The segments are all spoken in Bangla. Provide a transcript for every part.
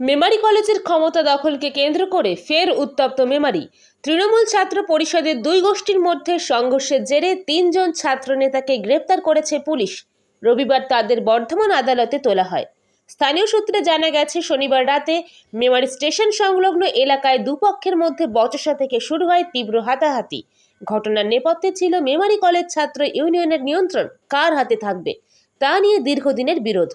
মেমারি কলেজের ক্ষমতা দখলকে কেন্দ্র করে ফের উত্তপ্ত মেমারি। তৃণমূল ছাত্র পরিষদের দুই গোষ্ঠীর মধ্যে সংঘর্ষের জেরে 3 জন ছাত্র নেতাকে গ্রেপ্তার করেছে পুলিশ। রবিবার তাদের বর্ধমান আদালতে তোলা হয়। স্থানীয় সূত্রে জানা গেছে, শনিবার রাতে মেমারি স্টেশন সংলগ্ন এলাকায় দুপক্ষের মধ্যে বচসা থেকে শুরু হয় তীব্র হাতাহাতি। ঘটনার নেপথ্যে ছিল মেমারি কলেজ ছাত্র ইউনিয়নের নিয়ন্ত্রণ কার হাতে থাকবে তা নিয়ে দীর্ঘদিনের বিরোধ।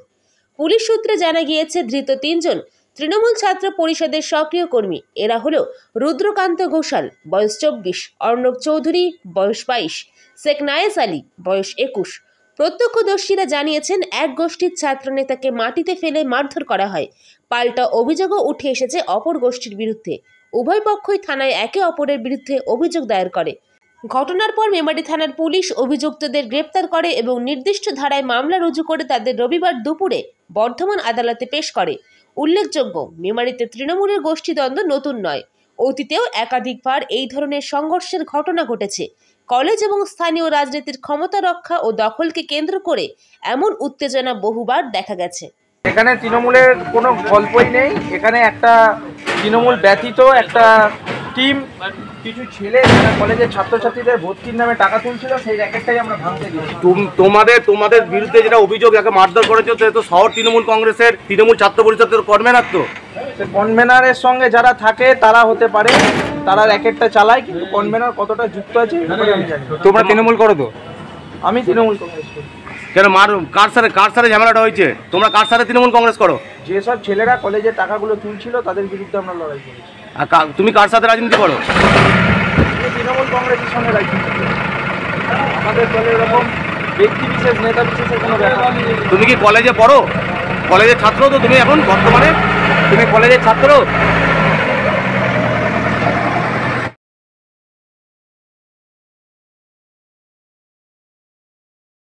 পুলিশ সূত্রে জানা গিয়েছে, ধৃত 3 জন তৃণমূল ছাত্র পরিষদের সক্রিয় কর্মী। এরা হলো রুদ্রকান্ত ঘোষাল, বয়স 24, অর্ণব চৌধুরী, বয়স 22, শেখ নায়েস আলী, বয়স 21। প্রত্যক্ষদর্শীরা জানিয়েছেন, এক গোষ্ঠীর ছাত্র নেতাকে মাটিতে ফেলে মারধর করা হয়। পাল্টা অভিযোগও উঠে এসেছে অপর গোষ্ঠীর বিরুদ্ধে। উভয় পক্ষই থানায় একে অপরের বিরুদ্ধে অভিযোগ দায়ের করে। ঘটনার পর মেমারি থানার পুলিশ অভিযুক্তদের গ্রেপ্তার করে এবং নির্দিষ্ট ধারায় মামলা রুজু করে তাদের রবিবার দুপুরে বর্ধমান আদালতে পেশ করে। উল্লেখযোগ্য, মেমারিতে তৃণমূলের গোষ্ঠীদ্বন্দ্ব নতুন নয়। অতীতেও একাধিকবার এই ধরনের সংঘর্ষের ঘটনা ঘটেছে। কলেজ এবং স্থানীয় রাজনীতির ক্ষমতা রক্ষা ও দখলকে কেন্দ্র করে এমন উত্তেজনা বহুবার দেখা গেছে। এখানে তৃণমূলের কোনো গল্পই নেই। এখানে একটা তৃণমূল ব্যতীত একটা টিম, কিছু ছেলে যারা কলেজের ছাত্রছাত্রীদের ভর্তির নামে টাকা তুলছিল, সেই র্যাকেটটাই আমরা ভাঙতে দিয়েছি। তোমাদের বিরুদ্ধে যেটা অভিযোগ, যাকে মারধর করেছে, তো শহর তৃণমূল কংগ্রেসের তৃণমূল ছাত্র পরিষদের কনভেনার। তো কনভেনারের সঙ্গে যারা থাকে তারা হতে পারে, তারা র্যাকেটটা চালায়, কিন্তু কনভেনার কতটা যুক্ত আছে আমি জানি। তোমরা তৃণমূল করো? তো আমি তৃণমূল কংগ্রেস করি। কেন কার সাথে ঝামেলাটা হয়েছে? তোমরা কার সাথে তৃণমূল কংগ্রেস করো? যেসব ছেলেরা কলেজের টাকাগুলো তুলছিল তাদের বিরুদ্ধে আমরা লড়াই করেছি। আর তুমি কার সাথে রাজনীতি করো? তৃণমূল কংগ্রেসের সঙ্গে রাজনীতি করি। আমাদের দলের এরকম ব্যক্তি বিশেষ, নেতা বিশেষের কোনো ব্যাপার নেই। তুমি কি কলেজে পড়ো? কলেজের ছাত্র তো তুমি এখন বর্তমানে? তুমি কলেজের ছাত্র?